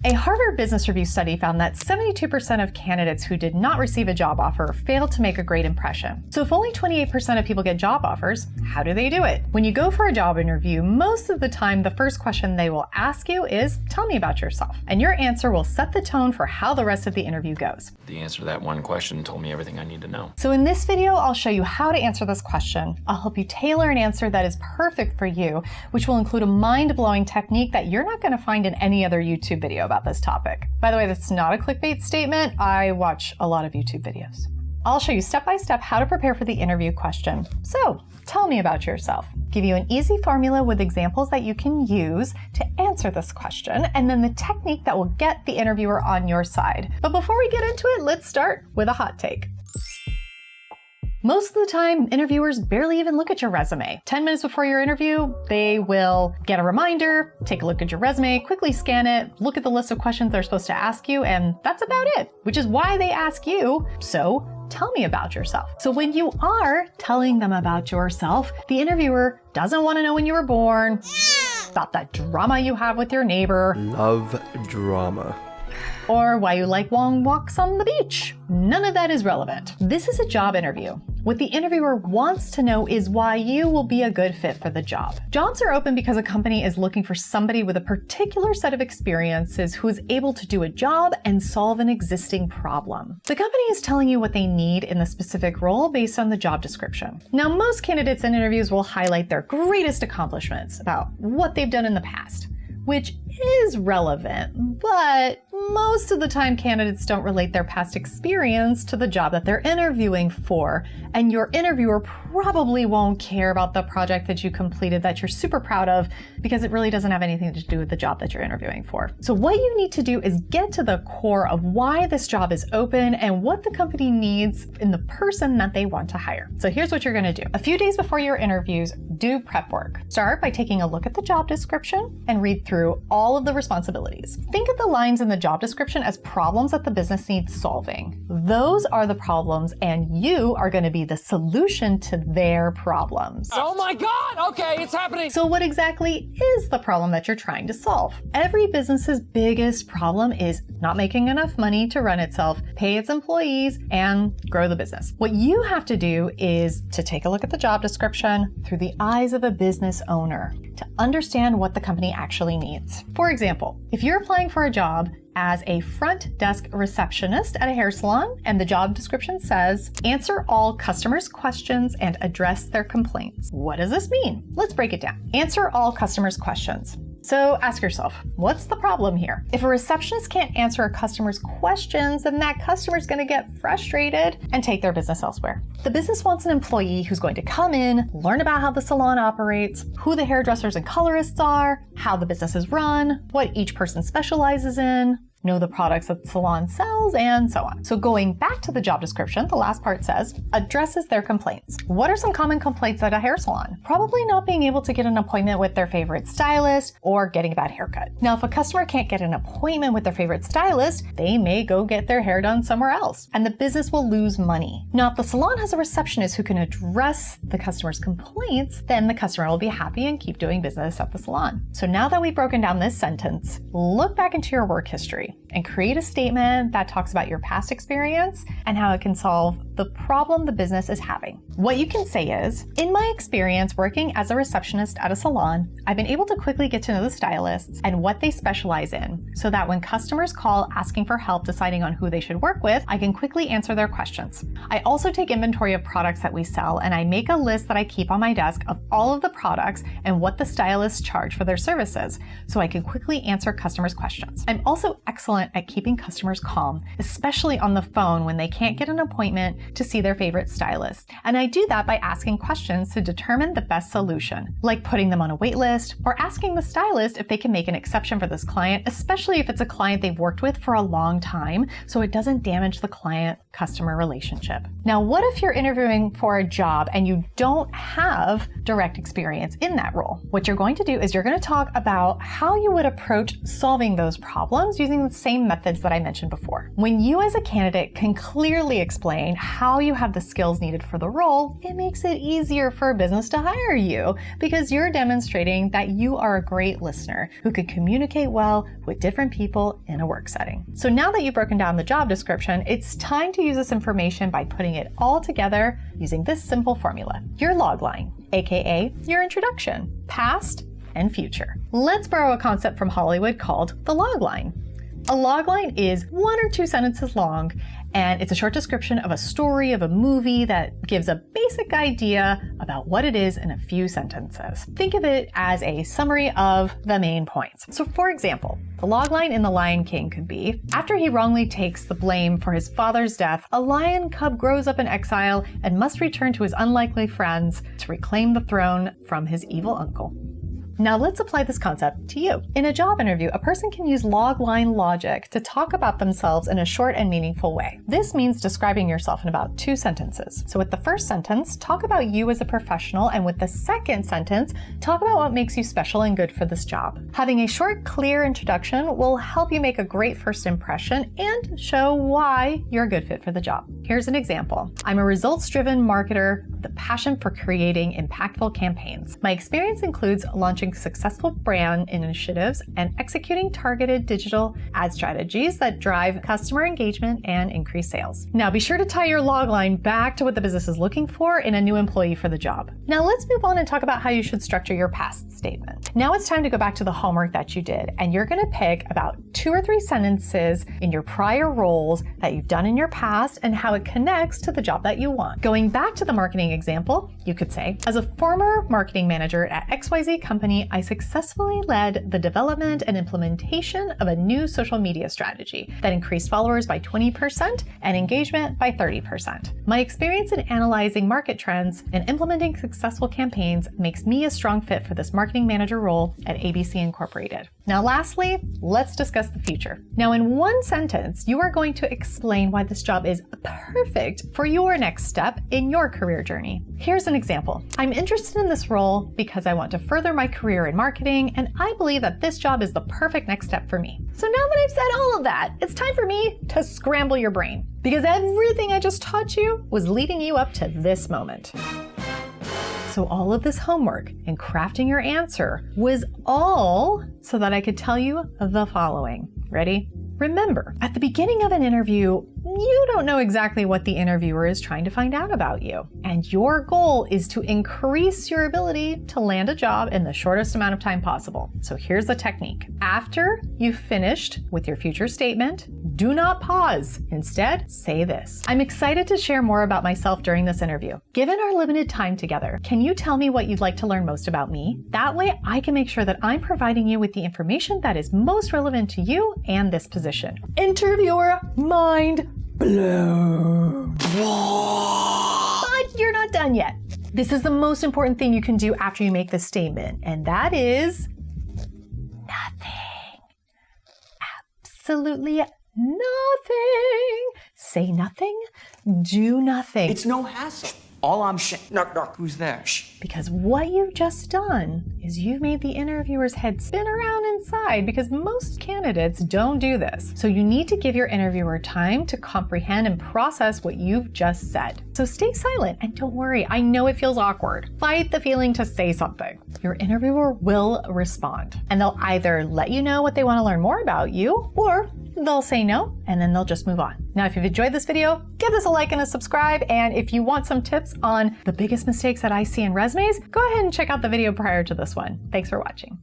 A Harvard Business Review study found that 72% of candidates who did not receive a job offer failed to make a great impression. So if only 28% of people get job offers, how do they do it? When you go for a job interview, most of the time the first question they will ask you is, tell me about yourself. And your answer will set the tone for how the rest of the interview goes. The answer to that one question told me everything I need to know. So in this video, I'll show you how to answer this question. I'll help you tailor an answer that is perfect for you, which will include a mind-blowing technique that you're not going to find in any other YouTube video about this topic. By the way, that's not a clickbait statement. I watch a lot of YouTube videos. I'll show you step-by-step how to prepare for the interview question. So, tell me about yourself. Give you an easy formula with examples that you can use to answer this question, and then the technique that will get the interviewer on your side. But before we get into it, let's start with a hot take. Most of the time, interviewers barely even look at your resume. 10 minutes before your interview, they will get a reminder, take a look at your resume, quickly scan it, look at the list of questions they're supposed to ask you, and that's about it, which is why they ask you, so tell me about yourself. So when you are telling them about yourself, the interviewer doesn't want to know when you were born, about that drama you have with your neighbor. Love drama. Or why you like long walks on the beach. None of that is relevant. This is a job interview. What the interviewer wants to know is why you will be a good fit for the job. Jobs are open because a company is looking for somebody with a particular set of experiences who is able to do a job and solve an existing problem. The company is telling you what they need in the specific role based on the job description. Now, most candidates in interviews will highlight their greatest accomplishments about what they've done in the past, which is relevant, but most of the time candidates don't relate their past experience to the job that they're interviewing for, and your interviewer probably won't care about the project that you completed that you're super proud of because it really doesn't have anything to do with the job that you're interviewing for. So what you need to do is get to the core of why this job is open and what the company needs in the person that they want to hire. So here's what you're going to do. A few days before your interviews, do prep work. Start by taking a look at the job description and read through all of the responsibilities. Think of the lines in the job description as problems that the business needs solving. Those are the problems, and you are going to be the solution to their problems. Oh my God! Okay, it's happening! So what exactly is the problem that you're trying to solve? Every business's biggest problem is not making enough money to run itself, pay its employees, and grow the business. What you have to do is to take a look at the job description through the eyes of a business owner to understand what the company actually needs. For example, if you're applying for a job as a front desk receptionist at a hair salon, and the job description says, answer all customers' questions and address their complaints. What does this mean? Let's break it down. Answer all customers' questions. So ask yourself, what's the problem here? If a receptionist can't answer a customer's questions, then that customer is going to get frustrated and take their business elsewhere. The business wants an employee who's going to come in, learn about how the salon operates, who the hairdressers and colorists are, how the business is run, what each person specializes in, know the products that the salon sells, and so on. So going back to the job description, the last part says, addresses their complaints. What are some common complaints at a hair salon? Probably not being able to get an appointment with their favorite stylist or getting a bad haircut. Now, if a customer can't get an appointment with their favorite stylist, they may go get their hair done somewhere else, and the business will lose money. Now, if the salon has a receptionist who can address the customer's complaints, then the customer will be happy and keep doing business at the salon. So now that we've broken down this sentence, look back into your work history and create a statement that talks about your past experience and how it can solve the problem the business is having. What you can say is, in my experience working as a receptionist at a salon, I've been able to quickly get to know the stylists and what they specialize in, so that when customers call asking for help deciding on who they should work with, I can quickly answer their questions. I also take inventory of products that we sell, and I make a list that I keep on my desk of all of the products and what the stylists charge for their services, so I can quickly answer customers' questions. I'm also excellent at keeping customers calm, especially on the phone when they can't get an appointment to see their favorite stylist. And I do that by asking questions to determine the best solution, like putting them on a wait list or asking the stylist if they can make an exception for this client, especially if it's a client they've worked with for a long time, so it doesn't damage the client-customer relationship. Now, what if you're interviewing for a job and you don't have direct experience in that role? What you're going to do is you're going to talk about how you would approach solving those problems using the same methods that I mentioned before. When you as a candidate can clearly explain how how you have the skills needed for the role, it makes it easier for a business to hire you because you're demonstrating that you are a great listener who can communicate well with different people in a work setting. So now that you've broken down the job description, it's time to use this information by putting it all together using this simple formula. Your logline, aka your introduction, past and future. Let's borrow a concept from Hollywood called the logline. A logline is 1 or 2 sentences long, and it's a short description of a story of a movie that gives a basic idea about what it is in a few sentences. Think of it as a summary of the main points. So for example, the logline in The Lion King could be, after he wrongly takes the blame for his father's death, a lion cub grows up in exile and must return to his unlikely friends to reclaim the throne from his evil uncle. Now let's apply this concept to you. In a job interview, a person can use logline logic to talk about themselves in a short and meaningful way. This means describing yourself in about 2 sentences. So with the first sentence, talk about you as a professional, and with the second sentence, talk about what makes you special and good for this job. Having a short, clear introduction will help you make a great first impression and show why you're a good fit for the job. Here's an example. I'm a results-driven marketer with a passion for creating impactful campaigns. My experience includes launching successful brand initiatives and executing targeted digital ad strategies that drive customer engagement and increase sales. Now be sure to tie your logline back to what the business is looking for in a new employee for the job. Now let's move on and talk about how you should structure your past statement. Now it's time to go back to the homework that you did, and you're going to pick about 2 or 3 sentences in your prior roles that you've done in your past and how it connects to the job that you want. Going back to the marketing example, you could say, as a former marketing manager at XYZ company, I successfully led the development and implementation of a new social media strategy that increased followers by 20% and engagement by 30%. My experience in analyzing market trends and implementing successful campaigns makes me a strong fit for this marketing manager role at ABC Incorporated. Now lastly, let's discuss the future. Now in 1 sentence, you are going to explain why this job is perfect for your next step in your career journey. Here's an example. I'm interested in this role because I want to further my career in marketing, and I believe that this job is the perfect next step for me. So now that I've said all of that, it's time for me to scramble your brain, because everything I just taught you was leading you up to this moment. So all of this homework and crafting your answer was all so that I could tell you the following. Ready? Remember, at the beginning of an interview, you don't know exactly what the interviewer is trying to find out about you. And your goal is to increase your ability to land a job in the shortest amount of time possible. So here's the technique. After you've finished with your future statement, do not pause. Instead, say this. I'm excited to share more about myself during this interview. Given our limited time together, can you tell me what you'd like to learn most about me? That way I can make sure that I'm providing you with the information that is most relevant to you and this position. Interviewer mind blown. But you're not done yet. This is the most important thing you can do after you make this statement, and that is nothing. Absolutely nothing. Say nothing, do nothing. It's no hassle. All I'm saying. Knock, knock. Who's there? Shh. Because what you've just done is you've made the interviewer's head spin around inside, because most candidates don't do this. So you need to give your interviewer time to comprehend and process what you've just said. So stay silent and don't worry. I know it feels awkward. Fight the feeling to say something. Your interviewer will respond, and they'll either let you know what they want to learn more about you, or they'll say no, and then they'll just move on. Now, if you've enjoyed this video, give this a like and a subscribe. And if you want some tips on the biggest mistakes that I see in resumes, go ahead and check out the video prior to this one. Thanks for watching.